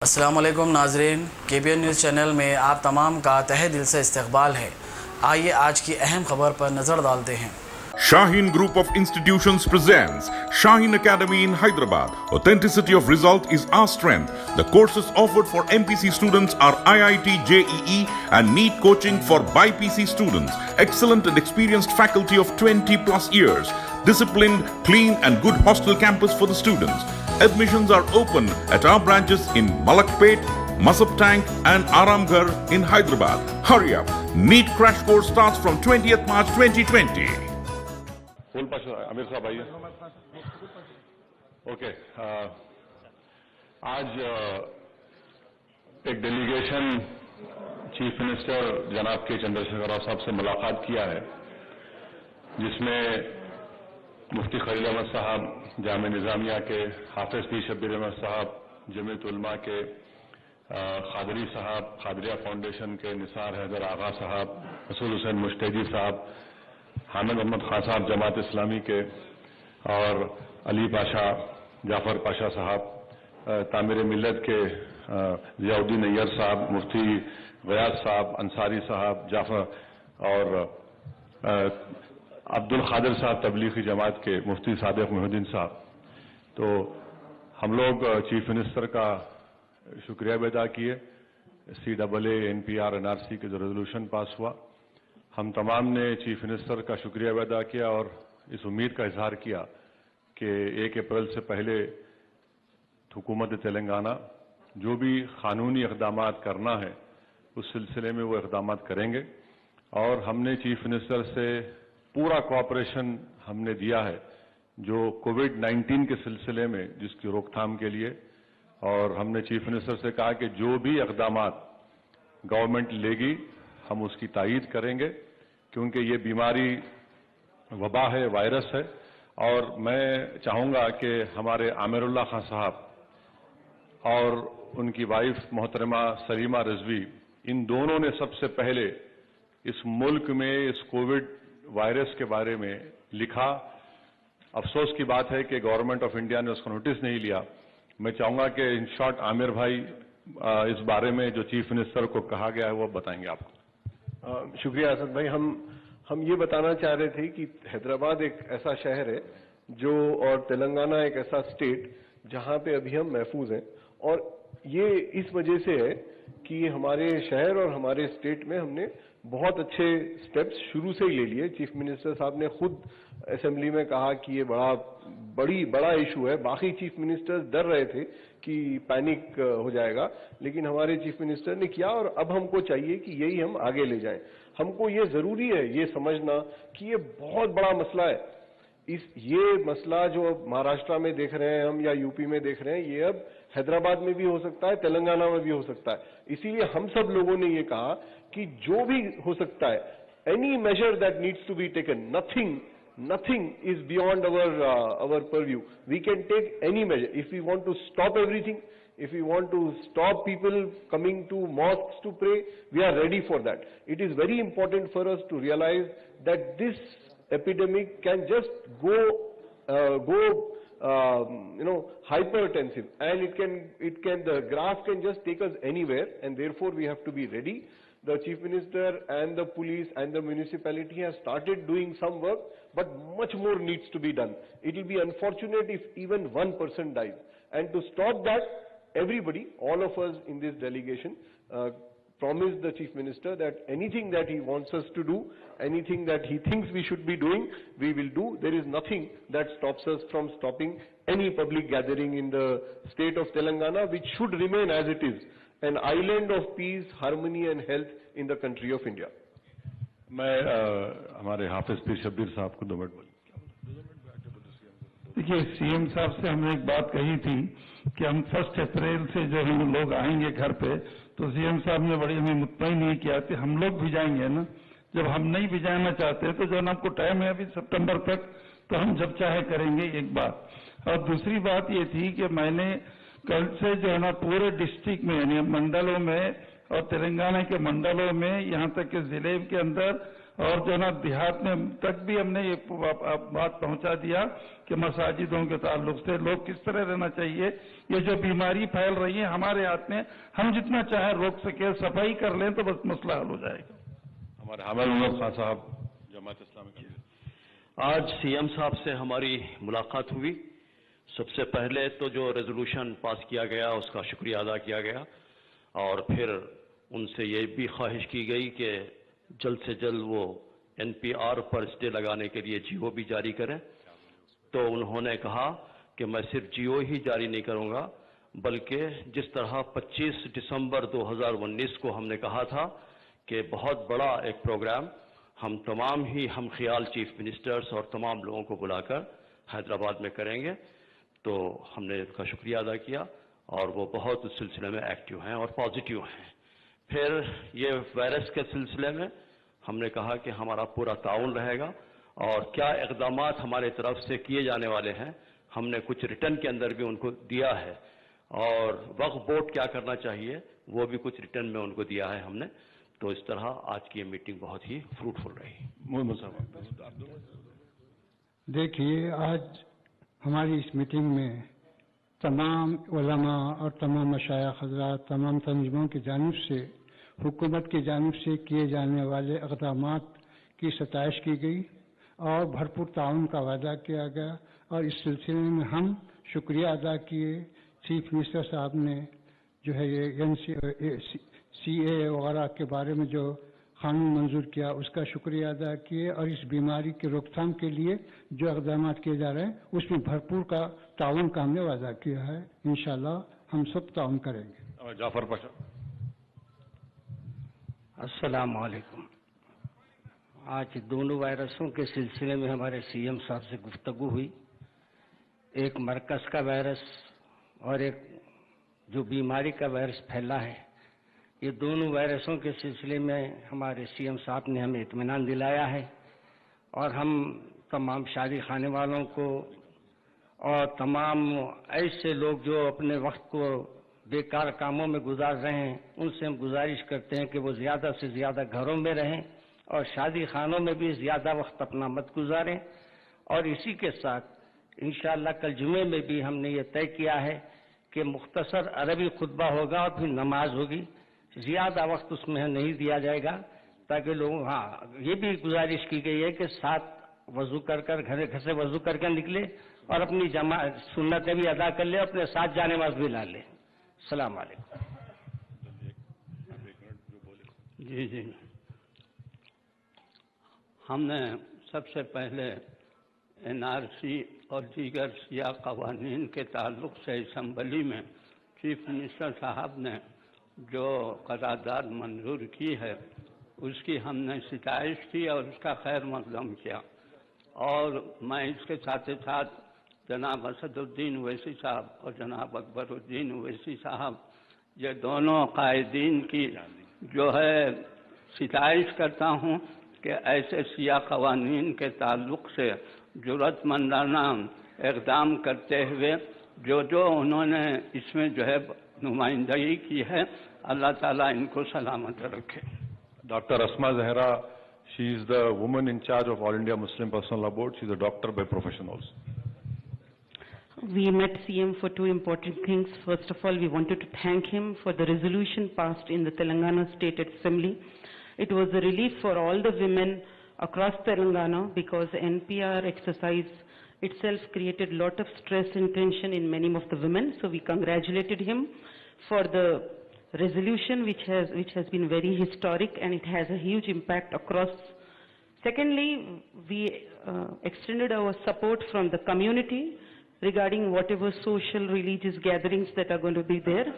السلام علیکم ناظرین، KBN نیوز چینل میں آپ تمام کا تہہ دل سے استقبال ہے۔ آئیے آج کی اہم خبر پر نظر ڈالتے ہیں۔ Shaheen Group of Institutions presents Shaheen Academy in Hyderabad. Authenticity of result is our strength. The courses offered for MPC students are IIT, JEE and NEET coaching for BIPC students. Excellent and experienced faculty of 20 plus years. Disciplined, clean and good hostel campus for the students. Admissions are open at our branches in Malakpet, Masab Tank and Aramghar in Hyderabad. Hurry up. NEET crash course starts from 20th March 2020. Full Pasha Aamir साहब आइए। Okay, आज एक delegation chief minister जनाब के चंद्रशेखर राव साहब से मुलाकात किया है, जिसमें मुफ्ती खलील अहमद साहब जामे निजामिया के, हाफिज पीर शब्बीर अहमद साहब जमीयत उलमा के, खादरी साहब खादरिया फाउंडेशन के, निसार हैदर आगा साहब, रसूल हुसैन मुश्तैदी साहब, हामिद अहमद खान साहब जमात इस्लामी के, और अली पाशा जाफर पाशा साहब, तामीर मिल्लत के ज़ियाउद्दीन नैयर साहब, मुफ्ती गयास साहब, अंसारी साहब जाफर, और अब्दुल खादिर साहब तबलीगी जमात के, मुफ्ती सादिक मोहिउद्दीन साहब। तो हम लोग चीफ मिनिस्टर का शुक्रिया भी अदा किए। CAA NPR NRC के जो रेजोल्यूशन पास हुआ, हम तमाम ने चीफ मिनिस्टर का शुक्रिया भी अदा किया और इस उम्मीद का इजहार किया कि 1 अप्रैल से पहले हुकूमत तेलंगाना जो भी कानूनी इक़दामात करना है उस सिलसिले में वो इक़दामात करेंगे। और हमने चीफ मिनिस्टर से पूरा कोऑपरेशन हमने दिया है जो कोविड-19 के सिलसिले में जिसकी रोकथाम के लिए, और हमने चीफ मिनिस्टर से कहा कि जो भी इक़दामात गवर्नमेंट लेगी हम उसकी तायीद करेंगे, क्योंकि ये बीमारी वबा है, वायरस है। और मैं चाहूँगा कि हमारे आमिरुल्लाह खान साहब और उनकी वाइफ मोहतरमा सलीमा रिजवी, इन दोनों ने सबसे पहले इस मुल्क में इस कोविड वायरस के बारे में लिखा। अफसोस की बात है कि गवर्नमेंट ऑफ इंडिया ने उसका नोटिस नहीं लिया। मैं चाहूँगा कि इन शॉर्ट आमिर भाई इस बारे में जो चीफ मिनिस्टर को कहा गया है वो बताएंगे आपको। शुक्रिया असद भाई। हम ये बताना चाह रहे थे कि हैदराबाद एक ऐसा शहर है जो, और तेलंगाना एक ऐसा स्टेट जहां पे अभी हम महफूज हैं, और ये इस वजह से है कि हमारे शहर और हमारे स्टेट में हमने बहुत अच्छे स्टेप्स शुरू से ही ले लिए। चीफ मिनिस्टर साहब ने खुद असेंबली में कहा कि ये बड़ा इशू है। बाकी चीफ मिनिस्टर्स डर रहे थे कि पैनिक हो जाएगा, लेकिन हमारे चीफ मिनिस्टर ने किया, और अब हमको चाहिए कि यही हम आगे ले जाएं। हमको ये जरूरी है ये समझना कि ये बहुत बड़ा मसला है। ये मसला जो महाराष्ट्र में देख रहे हैं हम या यूपी में देख रहे हैं, ये अब हैदराबाद में भी हो सकता है, तेलंगाना में भी हो सकता है। इसीलिए हम सब लोगों ने ये कहा कि जो भी हो सकता है, any major that needs to be taken, nothing is beyond our purview. We can take any measure. If we want to stop everything, if we want to stop people coming to mosques to pray, we are ready for that. It is very important for us to realize that this epidemic can just go hypertensive, and the graph can just take us anywhere, and therefore we have to be ready. The chief minister and the police and the municipality have started doing some work, but much more needs to be done. It will be unfortunate if even one person dies. And to stop that, everybody, all of us in this delegation, promised the chief minister that anything that he wants us to do, anything that he thinks we should be doing, we will do. There is nothing that stops us from stopping any public gathering in the state of Telangana, which should remain as it is, an island of peace, harmony and health in the country of India. मैं हमारे हाफिज पीर शब्बीर साहब को 2 minute बोलिए। देखिए, CM साहब से हमने एक बात कही थी कि हम 1 अप्रैल से जो हम लोग आएंगे घर पे, तो सीएम साहब ने बड़ी हमें मुतमईन नहीं किया कि हम लोग भी जाएंगे ना। जब हम नहीं भी जाना चाहते तो जो हमको टाइम है अभी सितंबर तक, तो हम जब चाहे करेंगे, एक बात। और दूसरी बात ये थी कि मैंने कल से जो है ना पूरे डिस्ट्रिक्ट में, यानी मंडलों में और तेलंगाना के मंडलों में, यहाँ तक कि जिले के अंदर اور جو نا دیہات میں تک بھی ہم نے یہ بات پہنچا دیا کہ مساجدوں کے تعلق سے لوگ کس طرح رہنا چاہیے. یہ جو بیماری پھیل رہی ہے ہمارے ہاتھ میں, ہم جتنا چاہے روک سکے, صفائی کر لیں تو بس مسئلہ حل ہو جائے گا. ہمارے حامد عمر خان صاحب جماعت اسلامی کا. آج سی ایم صاحب سے ہماری ملاقات ہوئی. سب سے پہلے تو جو ریزولوشن پاس کیا گیا اس کا شکریہ ادا کیا گیا, اور پھر ان سے یہ بھی خواہش کی گئی کہ جلد سے جلد وہ NPR پر اسٹے لگانے کے لیے GO بھی جاری کریں. تو انہوں نے کہا کہ میں صرف GO ہی جاری نہیں کروں گا, بلکہ جس طرح 25 دسمبر 2019 کو ہم نے کہا تھا کہ بہت بڑا ایک پروگرام ہم تمام ہی ہم خیال چیف منسٹرز اور تمام لوگوں کو بلا کر حیدرآباد میں کریں گے, تو ہم نے اس کا شکریہ ادا کیا, اور وہ بہت اس سلسلے میں ایکٹیو ہیں اور پازیٹیو ہیں. پھر یہ وائرس کے سلسلے میں ہم نے کہا کہ ہمارا پورا تعاون رہے گا, اور کیا اقدامات ہمارے طرف سے کیے جانے والے ہیں ہم نے کچھ ریٹرن کے اندر بھی ان کو دیا ہے, اور وقف بورڈ کیا کرنا چاہیے وہ بھی کچھ ریٹرن میں ان کو دیا ہے ہم نے. تو اس طرح آج کی یہ میٹنگ بہت ہی فروٹفل رہی. دیکھیے, آج ہماری اس میٹنگ میں تمام علماء اور تمام مشائخ حضرات, تمام تنظیموں کی جانب سے, حکومت کی جانب سے کیے جانے والے اقدامات کی ستائش کی گئی اور بھرپور تعاون کا وعدہ کیا گیا, اور اس سلسلے میں ہم شکریہ ادا کیے. چیف منسٹر صاحب نے جو ہے یہ CA وغیرہ کے بارے میں جو قانون منظور کیا اس کا شکریہ ادا کیے, اور اس بیماری کی روک تھام کے لیے جو اقدامات کیے جا رہے ہیں اس میں بھرپور کا تعاون کا ہم نے وعدہ کیا ہے. انشاءاللہ ہم سب تعاون کریں گے. جعفر پاشا. السلام علیکم. آج دونوں وائرسوں کے سلسلے میں ہمارے CM صاحب سے گفتگو ہوئی. ایک مرکز کا وائرس اور ایک جو بیماری کا وائرس پھیلا ہے, یہ دونوں وائرسوں کے سلسلے میں ہمارے CM صاحب نے ہمیں اطمینان دلایا ہے, اور ہم تمام شادی خانے والوں کو اور تمام ایسے لوگ جو اپنے وقت کو بیکار کاموں میں گزار رہے ہیں ان سے ہم گزارش کرتے ہیں کہ وہ زیادہ سے زیادہ گھروں میں رہیں اور شادی خانوں میں بھی زیادہ وقت اپنا مت گزاریں. اور اسی کے ساتھ انشاءاللہ کل جمعے میں بھی ہم نے یہ طے کیا ہے کہ مختصر عربی خطبہ ہوگا اور پھر نماز ہوگی, زیادہ وقت اس میں نہیں دیا جائے گا, تاکہ لوگ, یہ بھی گزارش کی گئی ہے کہ ساتھ وضو کر گھر سے وضو کر کے نکلے اور اپنی سنتیں بھی ادا کر لے, اپنے ساتھ جانے نماز بھی لا لے. السلام علیکم. جی ہم نے سب سے پہلے NRC اور دیگر سیاہ قوانین کے تعلق سے اسمبلی میں چیف منسٹر صاحب نے جو قرارداد منظور کی ہے اس کی ہم نے ستائش کی اور اس کا خیر مقدم کیا. اور میں اس کے ساتھ ساتھ جناب اسد الدین اویسی صاحب اور جناب اکبر الدین اویسی صاحب, یہ دونوں قائدین کی جو ہے ستائش کرتا ہوں کہ ایسے سیاہ قوانین کے تعلق سے جرأت مندانہ اقدام کرتے ہوئے جو انہوں نے اس میں جو ہے نمائندگی کی ہے, اللہ تعالیٰ ان کو سلامت رکھے. Doctor Asma Zahra, she is the woman in charge of All India Muslim Personal Law Board. She is a doctor by profession also. We met CM for two important things. First of all, we wanted to thank him for the resolution passed in the Telangana State Assembly. It was a relief for all the women across Telangana because NPR exercise itself created a lot of stress and tension in many of the women. So we congratulated him for the resolution which has been very historic and it has a huge impact across. Secondly, we extended our support from the community regarding whatever social religious gatherings that are going to be there.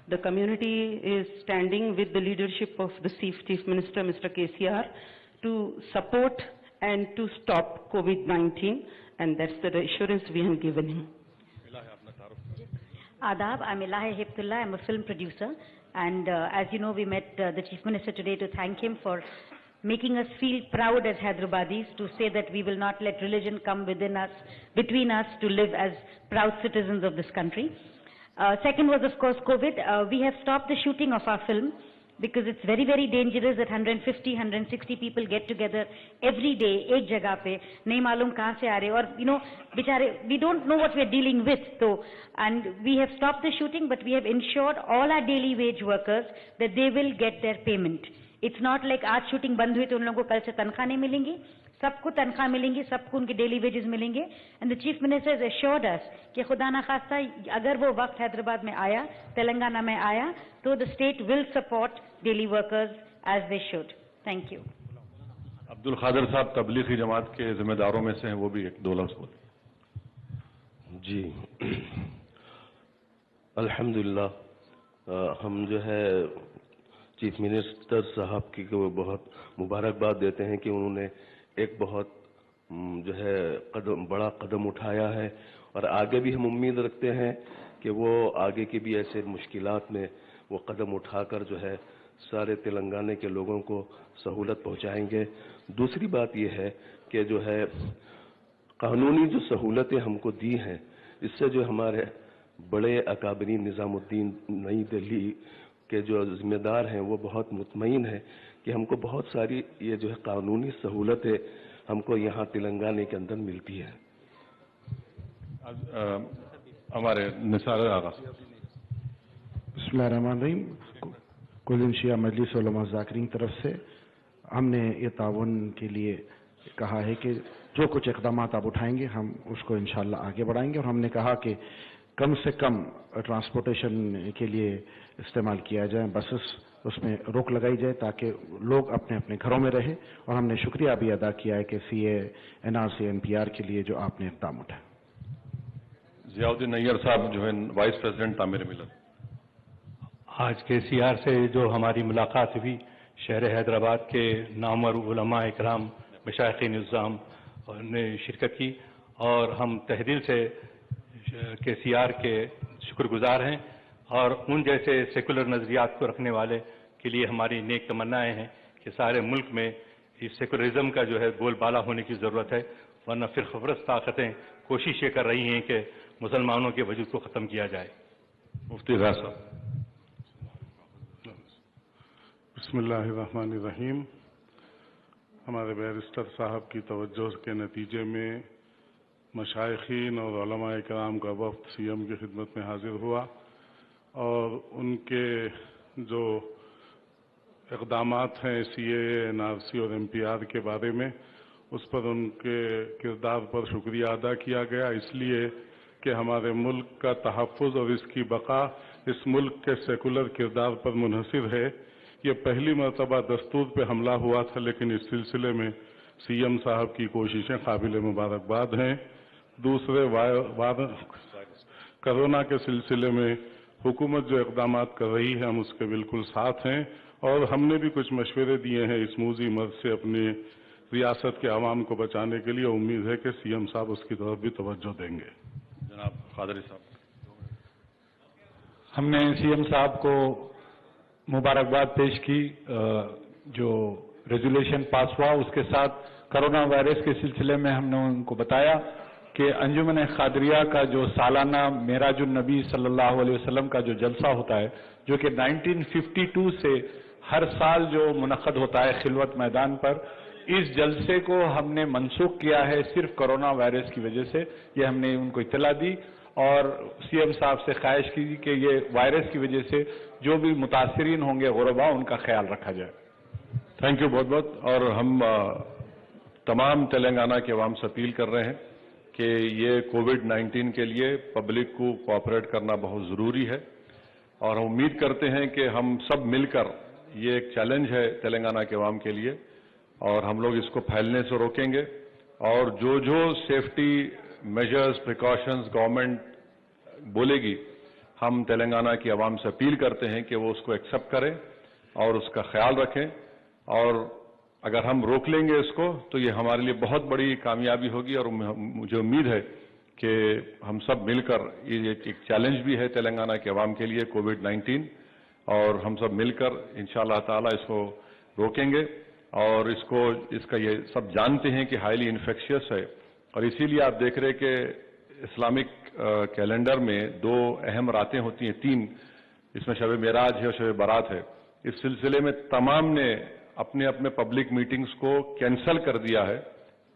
The community is standing with the leadership of the Chief Minister, Mr. KCR, to support and to stop COVID-19, and that's the assurance we have given him. Adab, I'm Ilahi Hibtullah, I'm a film producer, and as you know, we met the Chief Minister today to thank him for making us feel proud as Hyderabadis, to say that we will not let religion come between us to live as proud citizens of this country. Second was, of course, COVID. We have stopped the shooting of our film because it's very, very dangerous that 150, 160 people get together every day, ek jagah pe, nahi malum kahan se aa rahe, or, you know, bichare, we don't know what we are dealing with. So, and we have stopped the shooting, but we have ensured all our daily wage workers that they will get their payment. It's not like aaj shooting band hui to un logon ko kal se tankha nahi milengi. सबको तनख्वाह मिलेंगी, सबको उनके daily wages मिलेंगे. And the chief minister has assured us कि खुदा ना खास्ता अगर वो वक्त हैदराबाद में आया, तेलंगाना में आया, तो the state will support daily workers as they should. Thank you. Abdul Khadar साहब तबलीगी जमात के जिम्मेदारों में से हैं, वो भी एक दो लफ्ज बोले. जी, अल्हम्दुलिल्लाह हम जो है चीफ मिनिस्टर साहब की को बहुत मुबारकबाद देते हैं कि उन्होंने एक बहुत जो है बड़ा कदम उठाया है, और आगे भी हम उम्मीद रखते हैं कि वो आगे की भी ऐसे मुश्किलात में वो कदम उठाकर जो है सारे तेलंगाना के लोगों को सहूलत पहुंचाएंगे. दूसरी बात ये है कि जो है कानूनी जो सहूलतें हमको दी हैं, इससे जो हमारे बड़े अकाबरीन निज़ामुद्दीन नई दिल्ली के जो जिम्मेदार हैं वो बहुत मुतमईन हैं कि हमको बहुत सारी ये जो है कानूनी सहूलतें हमको यहाँ तेलंगाना के अंदर मिलती है. हमारे निसार आगा. बिस्मिल्लाहिर्रहमानिर्रहीम. कुल शिया मजलिस उलमा ज़ाकिरीन की तरफ से हमने ये ताउन के लिए कहा है कि जो कुछ इक़दाम आप उठाएंगे हम उसको इंशाअल्लाह आगे बढ़ाएंगे, और हमने कहा कि कम से कम ट्रांसपोर्टेशन के लिए इस्तेमाल किया जाए, बसेस, उसमें रोक लगाई जाए ताकि लोग अपने अपने घरों में रहें. और हमने शुक्रिया भी अदा किया है कि सीए, एनआरसी, एनपीआर के लिए जो आपने इक़दाम उठाया. जियाउद्दीन नैयर साहब जो है वाइस प्रेसिडेंट तामीर मिलत. आज KCR से जो हमारी मुलाकात हुई, शहर हैदराबाद के नामवर उलमा इकराम, मशाइख़ निज़ाम ने शिरकत की, और हम तहे दिल से KCR के शुक्रगुजार हैं, और उन जैसे सेकुलर नज़रियात को रखने वाले के लिए हमारी नेक तमन्नाएं हैं कि सारे मुल्क में इस सेकुलरिज्म का जो है बोलबाला होने की ज़रूरत है, वरना फिर खबरस्त ताकतें कोशिश ये कर रही हैं कि मुसलमानों के वजूद को ख़त्म किया जाए. मुफ्ती राज साहब. बिस्मिल्लाहिर्रहमानिर्रहीम. हमारे बैरिस्टर साहब की तवज्जो के नतीजे में मशाइखीन और उलमा इकराम का वफ़द सीएम की खिदमत में हाजिर हुआ, और उनके जो इक़दामात हैं सीए, एनआरसी और एमपीआर के बारे में, उस पर उनके किरदार पर शुक्रिया अदा किया गया, इसलिए कि हमारे मुल्क का तहफ़्फ़ुज़ और इसकी बका इस मुल्क के सेकुलर किरदार पर मुनहसिर है. ये पहली मरतबा दस्तूर पे हमला हुआ था, लेकिन इस सिलसिले में सीएम साहब की कोशिशें काबिल मुबारकबाद हैं. दूसरे कोरोना के सिलसिले में हुकूमत जो इक़दामात कर रही है हम उसके बिल्कुल साथ हैं, और हमने भी कुछ मशवरे दिए हैं इस मूज़ी मर्ज़ से अपनी रियासत के आवाम को बचाने के लिए. उम्मीद है कि सीएम साहब उसकी तरफ भी तवज्जो देंगे. जनाब खादरी साहब. हमने सीएम साहब को मुबारकबाद पेश की. जो रेजोल्यूशन पास हुआ उसके साथ कोरोना वायरस के सिलसिले में हमने उनको बताया कि अंजुमन क़ादरिया का जो सालाना मेराजुन नबी सल्लल्लाहु अलैहि वसल्लम का जो जलसा होता है, जो कि 1952 से हर साल जो मुनक़द होता है खिलवत मैदान पर, इस जलसे को हमने मनसूख किया है सिर्फ कोरोना वायरस की वजह से. ये हमने उनको इत्तला दी और सीएम साहब से ख्वाहिश की कि ये वायरस की वजह से जो भी मुतासरीन होंगे गुरबा, उनका ख्याल रखा जाए. थैंक यू बहुत बहुत. और हम तमाम तेलंगाना के अवाम से अपील कर रहे हैं कि ये कोविड-19 के लिए पब्लिक को कोऑपरेट करना बहुत ज़रूरी है, और हम उम्मीद करते हैं कि हम सब मिलकर, ये एक चैलेंज है तेलंगाना के अवाम के लिए, और हम लोग इसको फैलने से रोकेंगे. और जो जो सेफ्टी मेजर्स, प्रिकॉशंस गवर्नमेंट बोलेगी, हम तेलंगाना की अवाम से अपील करते हैं कि वो उसको एक्सेप्ट करें और उसका ख्याल रखें. और अगर हम रोक लेंगे इसको तो ये हमारे लिए बहुत बड़ी कामयाबी होगी. और मुझे उम्मीद है कि हम सब मिलकर, ये एक चैलेंज भी है तेलंगाना के अवाम के लिए कोविड-19, और हम सब मिलकर इंशाअल्लाह ताला इसको रोकेंगे. और इसका ये सब जानते हैं कि हाईली इन्फेक्शियस है, और इसीलिए आप देख रहे कि इस्लामिक कैलेंडर में 2 अहम रातें होती हैं, 3, इसमें शब मेराज है और शब बारात है. इस सिलसिले में तमाम ने अपने अपने पब्लिक मीटिंग्स को कैंसल कर दिया है।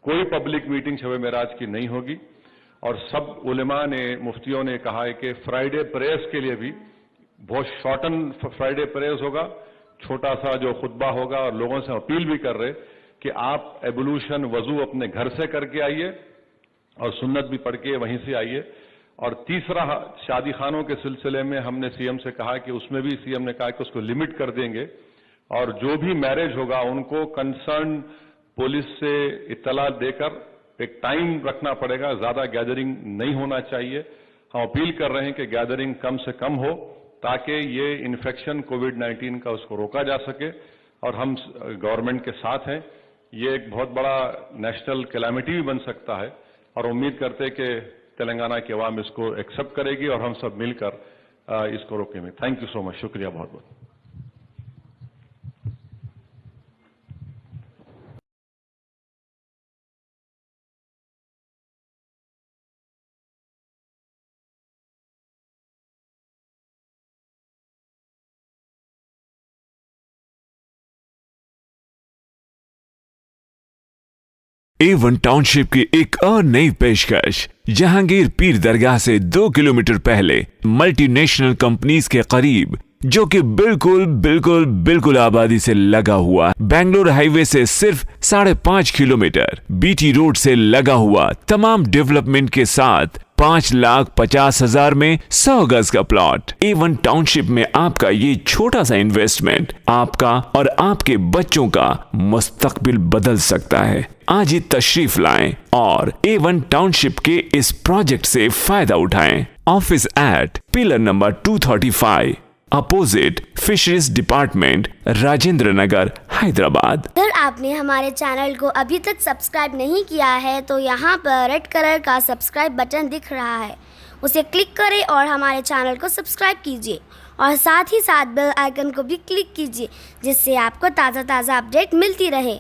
कोई पब्लिक मीटिंग शब मेराज की नहीं होगी और सब उलेमा ने, मुफ्तियों ने कहा है कि फ्राइडे प्रेयर्स के लिए भी बहुत शॉर्टन फ्राइडे प्रेयर्स होगा, छोटा सा जो खुतबा होगा, और लोगों से अपील भी कर रहे कि आप एबोल्यूशन वजू अपने घर से करके आइए और सुन्नत भी पढ़ के वहीं से आइए। और तीसरा, शादी खानों के सिलसिले में हमने सीएम से कहा कि उसमें भी सीएम ने कहा कि उसको लिमिट कर देंगे और जो भी मैरिज होगा उनको कंसर्न पुलिस से इत्तला देकर एक टाइम रखना पड़ेगा, ज्यादा गैदरिंग नहीं होना चाहिए। हम अपील कर रहे हैं कि गैदरिंग कम से कम हो ताकि ये इन्फेक्शन कोविड-19 का उसको रोका जा सके, और हम गवर्नमेंट के साथ हैं। ये एक बहुत बड़ा नेशनल कैलामिटी भी बन सकता है और उम्मीद करते हैं कि तेलंगाना की आवाम इसको एक्सेप्ट करेगी और हम सब मिलकर इसको रोकेंगे। थैंक यू सो मच, शुक्रिया बहुत बहुत। A1 टाउनशिप की एक और नई पेशकश। जहांगीर पीर दरगाह से 2 किलोमीटर पहले मल्टीनेशनल कंपनीज के करीब, जो कि बिल्कुल आबादी से लगा हुआ, बेंगलोर हाईवे से सिर्फ 5.5 किलोमीटर, बीटी रोड से लगा हुआ, तमाम डेवलपमेंट के साथ 5,50,000 में 100 गज का प्लॉट। A1 टाउनशिप में आपका ये छोटा सा इन्वेस्टमेंट आपका और आपके बच्चों का मुस्तकबिल बदल सकता है। आज ही तशरीफ लाएं और A1 टाउनशिप के इस प्रोजेक्ट से फायदा उठाएं। Office at pillar number 235 opposite fisheries department, Rajendra Nagar, Hyderabad. अगर आपने हमारे चैनल को अभी तक सब्सक्राइब नहीं किया है तो यहाँ पर रेड कलर का सब्सक्राइब बटन दिख रहा है, उसे क्लिक करें और हमारे चैनल को सब्सक्राइब कीजिए और साथ ही साथ बेल आइकन को भी क्लिक कीजिए, जिससे आपको ताज़ा अपडेट मिलती रहे।